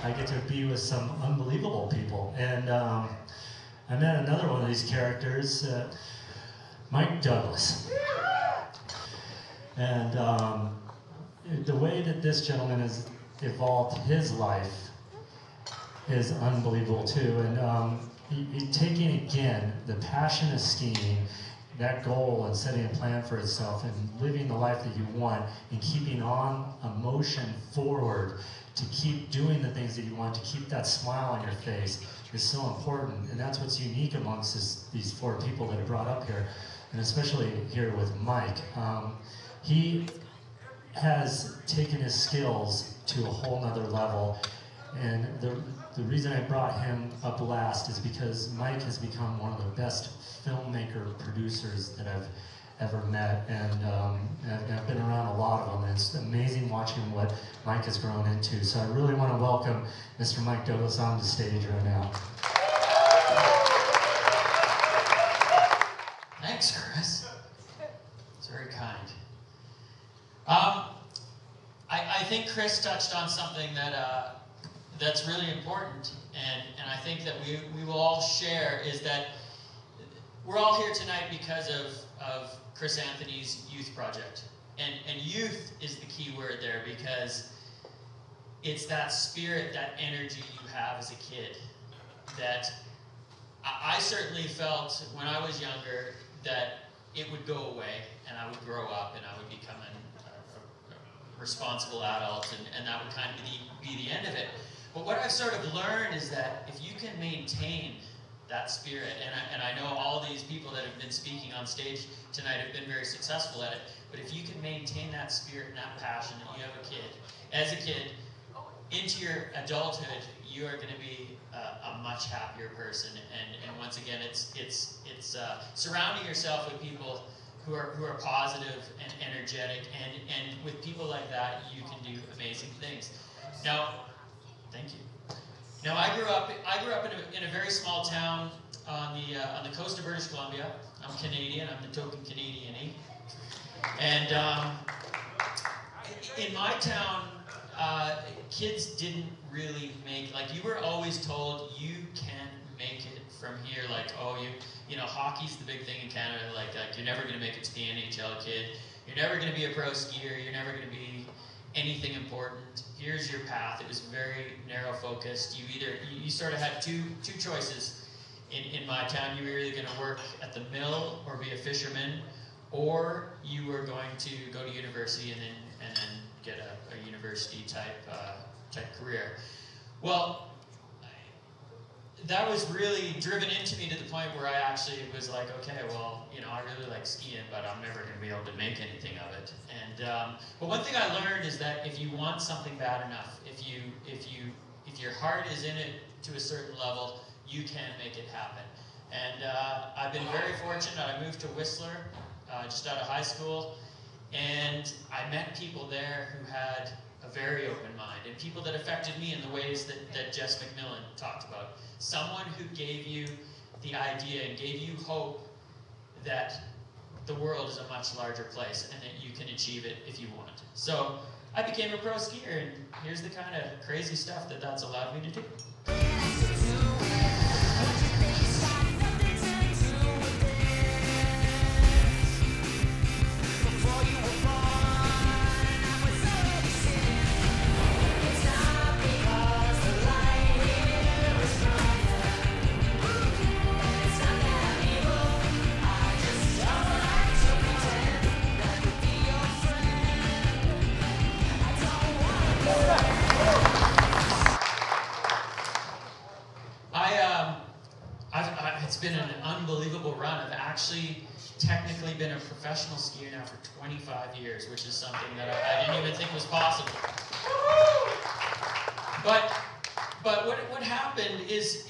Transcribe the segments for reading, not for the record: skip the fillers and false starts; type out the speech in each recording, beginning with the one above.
I get to be with some unbelievable people. And I met another one of these characters, Mike Douglas. And the way that this gentleman has evolved his life is unbelievable too. And taking again the passion of skiing, that goal, and setting a plan for itself and living the life that you want and keeping on a motion forward to keep doing the things that you want, to keep that smile on your face is so important. And that's what's unique amongst these four people that are brought up here, and especially here with Mike. He has taken his skills to a whole nother level, and the reason I brought him up last is because Mike has become one of the best filmmaker producers that I've ever met, and I've been around a lot of them, and it's amazing watching what Mike has grown into. So I really want to welcome Mr. Mike Douglas on the stage right now. Thanks, Chris. It's very kind. I think Chris touched on something that that's really important, and I think that we will all share, is that we're all here tonight because of Chris Anthony's youth project. And youth is the key word there, because it's that spirit, that energy you have as a kid that I certainly felt when I was younger that it would go away and I would grow up and I would become a responsible adult, and that would kind of be the end of it. But what I've sort of learned is that if you can maintain that spirit, and I know all these people that have been speaking on stage tonight have been very successful at it, but if you can maintain that spirit and that passion that you have as a kid, into your adulthood, you are going to be a much happier person. And once again, it's surrounding yourself with people who are positive and energetic, and with people like that, you can do amazing things. Now, thank you. Now, I grew up in a very small town on the coast of British Columbia. I'm Canadian. I'm the token Canadian-y. And in my town, kids didn't really make, like, you were always told you can make it from here. Like, oh, you know, hockey's the big thing in Canada. Like you're never going to make it to the NHL, kid. You're never going to be a pro skier. You're never going to be anything important. Here's your path. It was very narrow focused. You sort of had two choices in my town. You were either going to work at the mill or be a fisherman, or you were going to go to university and then get a university type career. Well, that was really driven into me to the point where I actually was like, okay, well, you know, I really like skiing, but I'm never going to be able to make anything of it. And but one thing I learned is that if you want something bad enough, if your heart is in it to a certain level, you can make it happen. And I've been very fortunate. I moved to Whistler just out of high school, and I met people there who had a very open mind, and people that affected me in the ways that Jess McMillan talked about. Someone who gave you the idea and gave you hope that the world is a much larger place and that you can achieve it if you want. So I became a pro skier, and here's the kind of crazy stuff that's allowed me to do. It's been an unbelievable run. I've actually technically been a professional skier now for 25 years, which is something that I didn't even think was possible. But what happened is,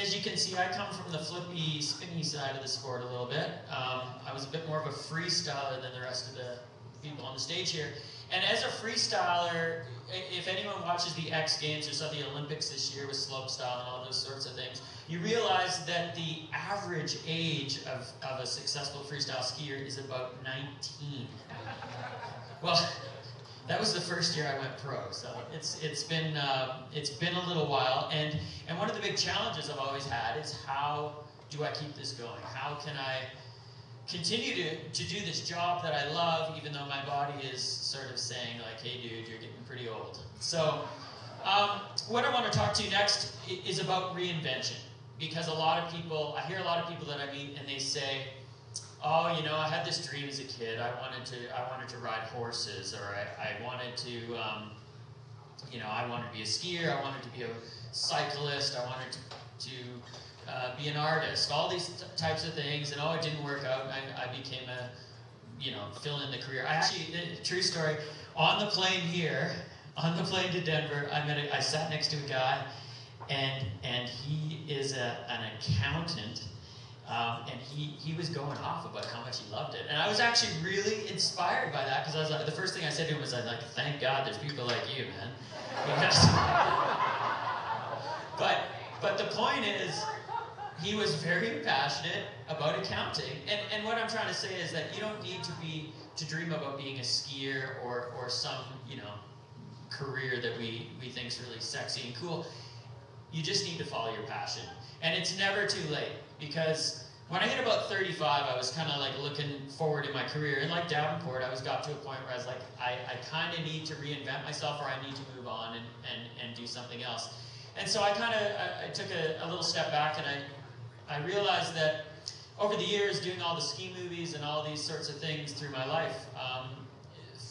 as you can see, I come from the flippy, spinny side of the sport a little bit. I was a bit more of a freestyler than the rest of the people on the stage here. And as a freestyler, if anyone watches the X Games or saw the Olympics this year with slopestyle and all those sorts of things, you realize that the average age of a successful freestyle skier is about 19. Well, That was the first year I went pro, so it's been a little while, and one of the big challenges I've always had is how do I keep this going? How can I continue to do this job that I love, even though my body is sort of saying like, hey dude, you're getting pretty old. So what I want to talk to you next is about reinvention, because I hear a lot of people that I meet and they say, oh, you know, I had this dream as a kid. I wanted to ride horses, or I wanted to, you know, I wanted to be a skier. I wanted to be a cyclist. I wanted to be an artist. All these types of things, and it didn't work out. I became a, you know, fill in the career. I actually, true story, on the plane here, on the plane to Denver, I sat next to a guy, and he is an accountant. And he was going off about how much he loved it. And I was actually really inspired by that, because I was like, the first thing I said to him was, I was like, thank God there's people like you, man. Because, but the point is, he was very passionate about accounting. And what I'm trying to say is that you don't need to dream about being a skier or some, you know, career that we think is really sexy and cool. You just need to follow your passion. And it's never too late, because when I hit about 35, I was kind of like looking forward in my career. And like Davenport, I got to a point where I was like, I kind of need to reinvent myself, or I need to move on and do something else. And so I took a little step back, and I realized that over the years, doing all the ski movies and all these sorts of things through my life,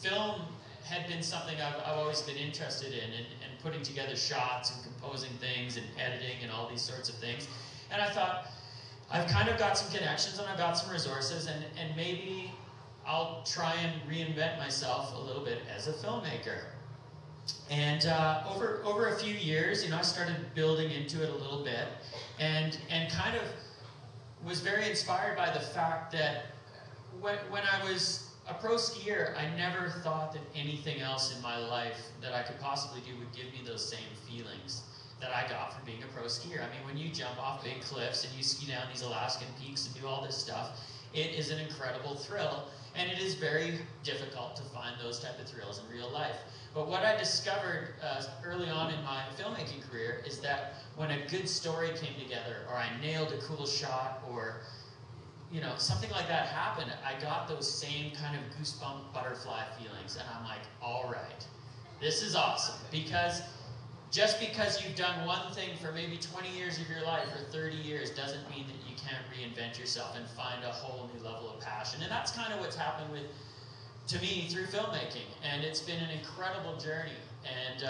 film had been something I've always been interested in, and putting together shots and composing things and editing and all these sorts of things. And I thought, I've kind of got some connections and I've got some resources, and maybe I'll try and reinvent myself a little bit as a filmmaker. And over a few years, you know, I started building into it a little bit, and kind of was very inspired by the fact that when I was a pro skier, I never thought that anything else in my life that I could possibly do would give me those same feelings that I got from being a pro skier. I mean, when you jump off big cliffs and you ski down these Alaskan peaks and do all this stuff, it is an incredible thrill, and it is very difficult to find those type of thrills in real life. But what I discovered early on in my filmmaking career is that when a good story came together, or I nailed a cool shot, or you know, something like that happened, I got those same kind of goosebump butterfly feelings, and I'm like, all right, this is awesome. Because just because you've done one thing for maybe 20 years of your life or 30 years doesn't mean that you can't reinvent yourself and find a whole new level of passion. And that's kind of what's happened to me through filmmaking, and it's been an incredible journey. And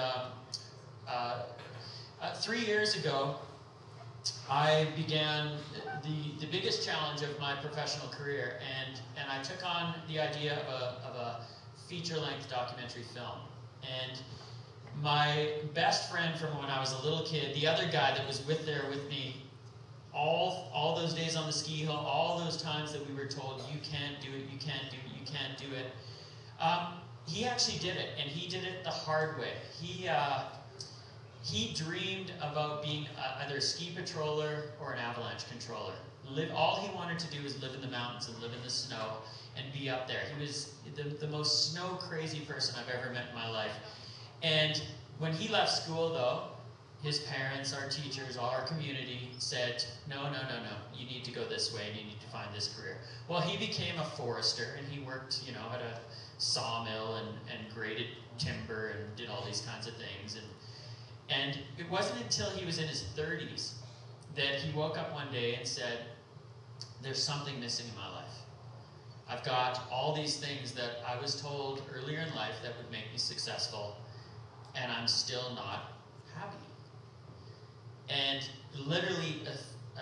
3 years ago, I began the biggest challenge of my professional career, and I took on the idea of a feature-length documentary film. And my best friend from when I was a little kid, the other guy that was there with me all those days on the ski hill, all those times that we were told, you can't do it, you can't do it, you can't do it, he actually did it, and he did it the hard way. He dreamed about being either a ski patroller or an avalanche controller. All he wanted to do was live in the mountains and live in the snow and be up there. He was the most snow crazy person I've ever met in my life. And when he left school, though, his parents, our teachers, all our community said, no, you need to go this way and you need to find this career. Well, he became a forester, and he worked, you know, at a sawmill and graded timber and did all these kinds of things. And it wasn't until he was in his 30s that he woke up one day and said, there's something missing in my life. I've got all these things that I was told earlier in life that would make me successful, and I'm still not happy. And literally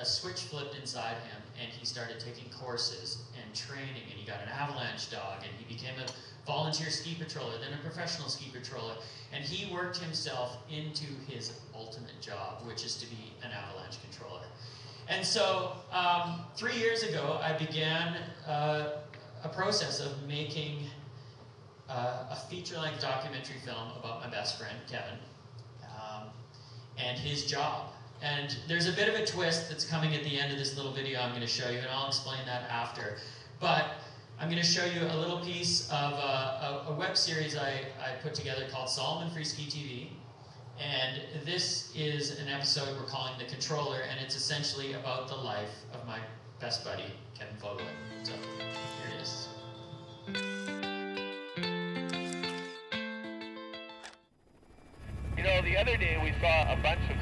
a switch flipped inside him, and he started taking courses and training, and he got an avalanche dog, and he became a volunteer ski patroller, then a professional ski patroller, and he worked himself into his ultimate job, which is to be an avalanche controller. And so 3 years ago, I began a process of making a feature-length documentary film about my best friend, Kevin, and his job. And there's a bit of a twist that's coming at the end of this little video I'm going to show you, and I'll explain that after. But I'm going to show you a little piece of a web series I put together called Solomon Free Ski TV. And this is an episode we're calling The Controller, and it's essentially about the life of my best buddy, Kevin Vogel. So, here it is. You know, the other day we saw a bunch of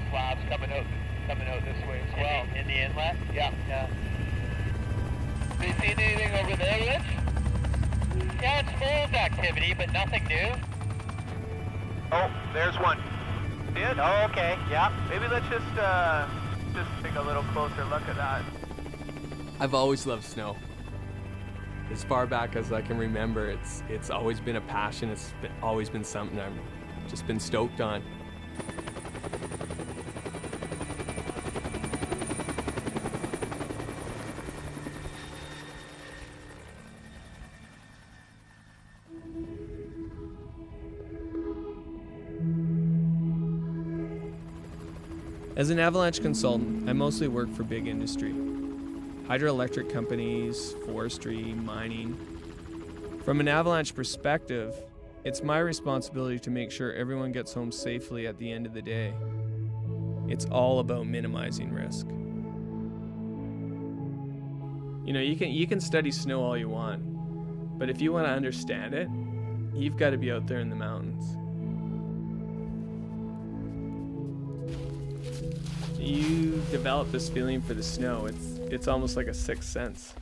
slabs coming out this way as well. In the inlet? Yeah. Have you seen anything over there, Rich? Yeah, it's full of activity, but nothing new. Oh, there's one. See it? Oh, okay, yeah. Maybe let's just take a little closer look at that. I've always loved snow. As far back as I can remember, it's always been a passion. It's always been something I've just been stoked on. As an avalanche consultant, I mostly work for big industry. Hydroelectric companies, forestry, mining. From an avalanche perspective, it's my responsibility to make sure everyone gets home safely at the end of the day. It's all about minimizing risk. You know, you can study snow all you want, but if you want to understand it, you've got to be out there in the mountains. You develop this feeling for the snow. It's almost like a sixth sense.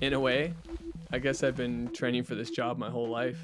In a way, I guess I've been training for this job my whole life.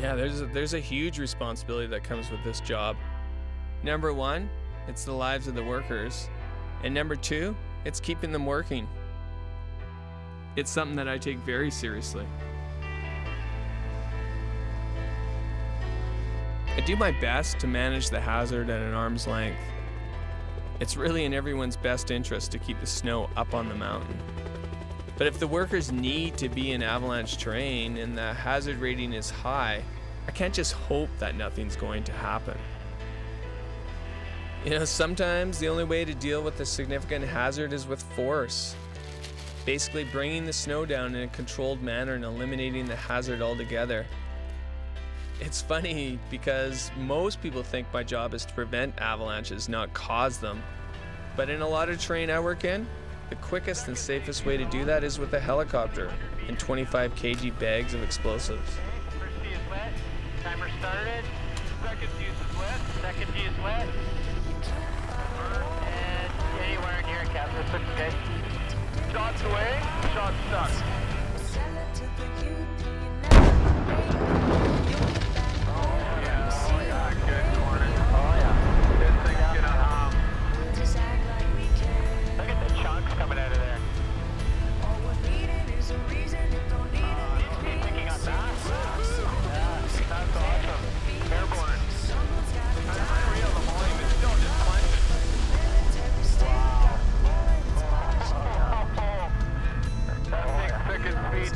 Yeah, there's a huge responsibility that comes with this job. Number one, it's the lives of the workers. And number two, it's keeping them working. It's something that I take very seriously. I do my best to manage the hazard at an arm's length. It's really in everyone's best interest to keep the snow up on the mountain. But if the workers need to be in avalanche terrain and the hazard rating is high, I can't just hope that nothing's going to happen. You know, sometimes the only way to deal with a significant hazard is with force. Basically bringing the snow down in a controlled manner and eliminating the hazard altogether. It's funny because most people think my job is to prevent avalanches, not cause them. But in a lot of terrain I work in, the quickest and safest way to do that is with a helicopter and 25 kg bags of explosives. First tee is wet. Timer started. Second tee is wet. Second tee is wet. And anywhere near Captain. Okay. Shots away, shots stuck.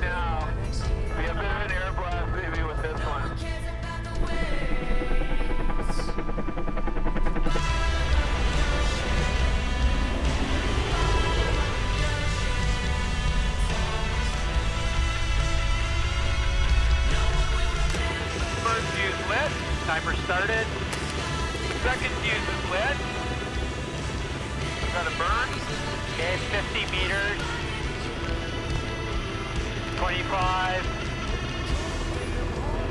Now, be a bit of an air blast maybe with this one. lit. Timer started. Second fuse is lit. Got a burn. Okay, 50 meters. 25.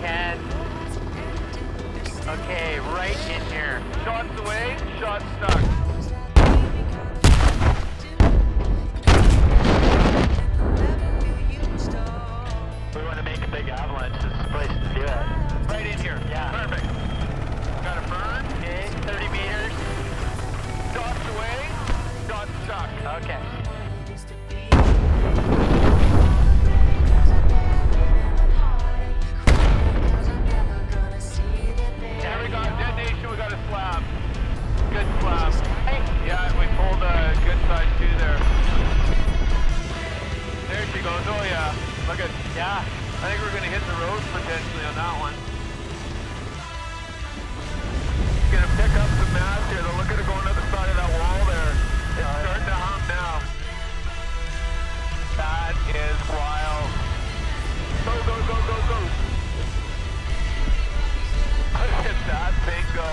10. Okay, right in here. Shots away, shots stuck. We want to make a big avalanche. This is the place to do it. Right in here. Yeah. Perfect. Got a burn. Okay, 30 meters. Shots away, shots stuck. Okay. Yeah, we got detonation, we got a slab. Good slab. Hey. Yeah, we pulled a good size too there. There she goes. Oh yeah. Look at, yeah. I think we're gonna hit the road potentially on that one. Gonna pick up some mass here. Though. Look at it going to the side of that wall there. It's starting to hum now. That is wild. Go, go, go, go, go. Look at that thing go.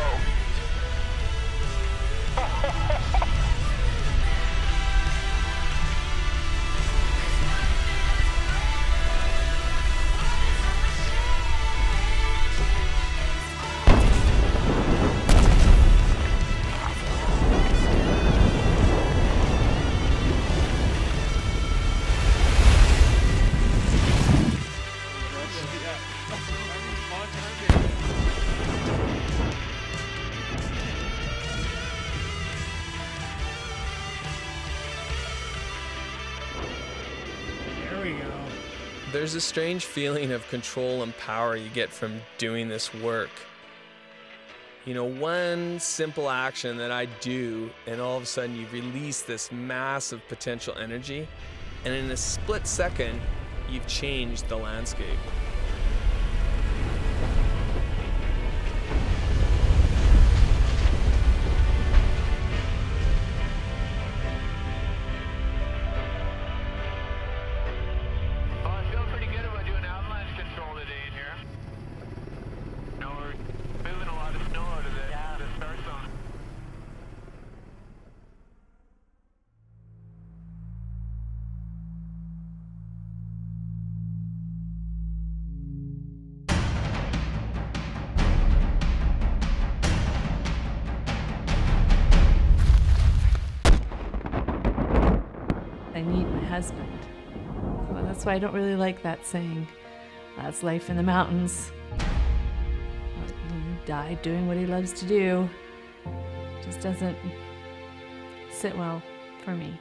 There's a strange feeling of control and power you get from doing this work. You know, one simple action that I do, and all of a sudden you release this massive potential energy, and in a split second, you've changed the landscape. I need my husband. Well, that's why I don't really like that saying. That's life in the mountains. He died doing what he loves to do. Just doesn't sit well for me.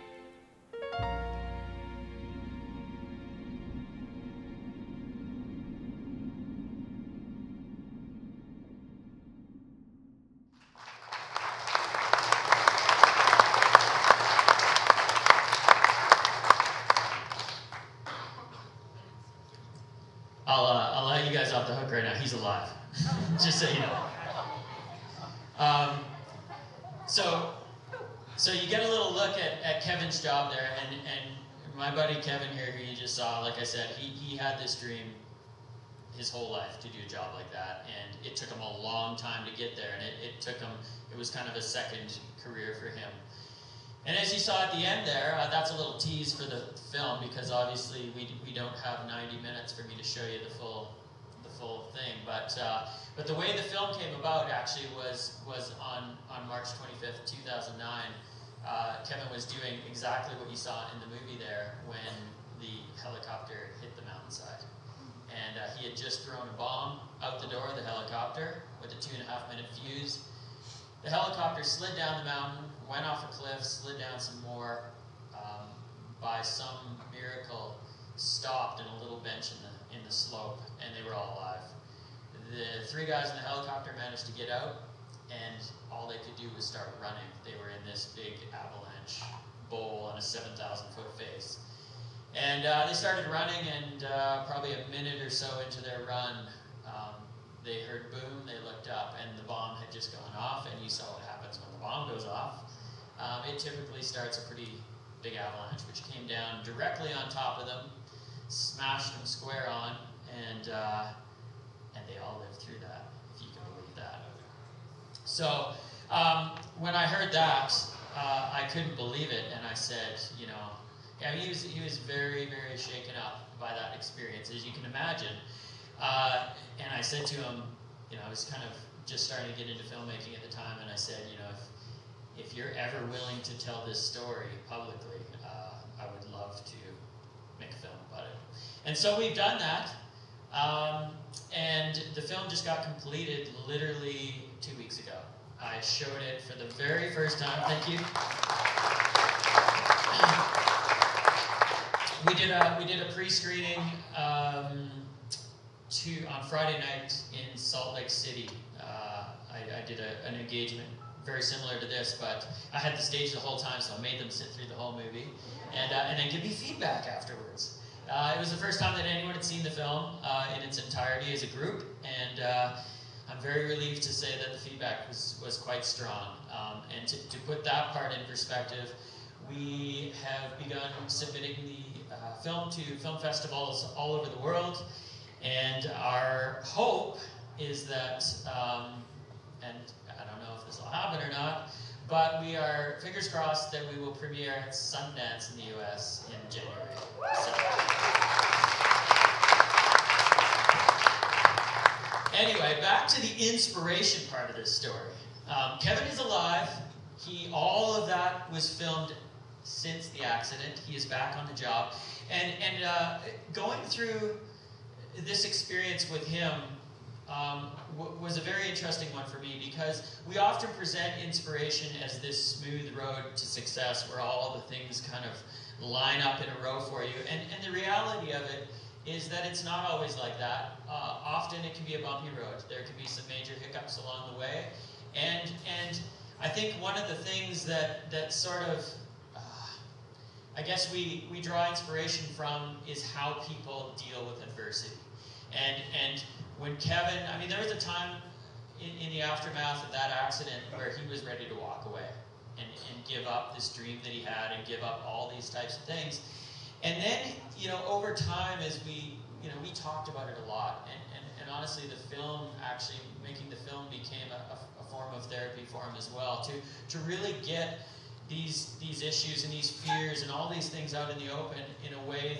I'll let you guys off the hook right now. He's alive, just so you know. So you get a little look at Kevin's job there, and my buddy Kevin here, who you just saw, like I said, he had this dream his whole life to do a job like that, and it took him a long time to get there, and it was kind of a second career for him. And as you saw at the end there, that's a little tease for the film, because obviously we don't have 90 minutes for me to show you the full thing. But the way the film came about actually was on March 25th, 2009. Kevin was doing exactly what you saw in the movie there when the helicopter hit the mountainside. And he had just thrown a bomb out the door of the helicopter with a 2.5-minute fuse. The helicopter slid down the mountain, went off a cliff, slid down some more, by some miracle stopped in a little bench in the slope, and they were all alive. The 3 guys in the helicopter managed to get out, and all they could do was start running. They were in this big avalanche bowl on a 7,000-foot face. And they started running, and probably a minute or so into their run, they heard boom, they looked up, and the bomb had just gone off, and you saw what happens when the bomb goes off. It typically starts a pretty big avalanche, which came down directly on top of them, smashed them square on, and they all lived through that. If So when I heard that, I couldn't believe it, and I said, you know, yeah, he was very, very shaken up by that experience, as you can imagine. And I said to him, you know, I was kind of just starting to get into filmmaking at the time, and I said, you know, if you're ever willing to tell this story publicly, I would love to make a film about it. And so we've done that, and the film just got completed literally 2 weeks ago. I showed it for the very first time. Thank you. We did a pre-screening on Friday night in Salt Lake City. I did an engagement very similar to this, but I had the stage the whole time, so I made them sit through the whole movie and then give me feedback afterwards. It was the first time that anyone had seen the film in its entirety as a group, and I'm very relieved to say that the feedback was quite strong. And to put that part in perspective, we have begun submitting the film to film festivals all over the world, and our hope is that, and I don't know if this will happen or not, but we are, fingers crossed, that we will premiere at Sundance in the US in January. So. Anyway, back to the inspiration part of this story. Kevin is alive. All of that was filmed since the accident. He is back on the job. And going through this experience with him was a very interesting one for me, because we often present inspiration as this smooth road to success where all the things kind of line up in a row for you. And the reality of it is that it's not always like that. Often it can be a bumpy road. There can be some major hiccups along the way. And I think one of the things that sort of, I guess we draw inspiration from is how people deal with adversity. And when Kevin, I mean, there was a time in the aftermath of that accident where he was ready to walk away and give up this dream that he had and give up all these types of things. And then, you know, over time, as we talked about it a lot, and honestly, the film, actually making the film became a form of therapy for him as well, to really get these issues and these fears and all these things out in the open in a way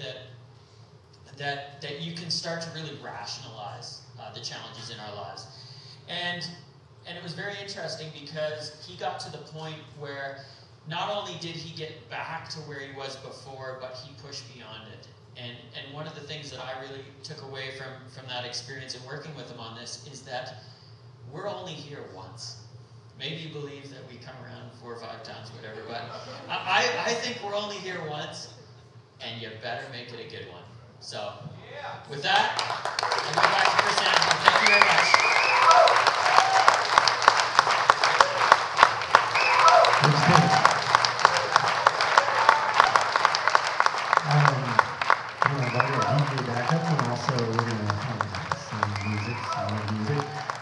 that you can start to really rationalize the challenges in our lives. And it was very interesting, because he got to the point where not only did he get back to where he was before, but he pushed beyond it. And one of the things that I really took away from that experience and working with him on this is that we're only here once. Maybe you believe that we come around 4 or 5 times, whatever, but I think we're only here once, and you better make it a good one. So, with that, I'll go back to Chris Andrew. Thank you very much.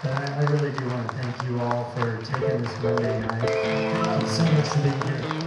But I really do want to thank you all for taking this Monday night. Thank you so much for being here.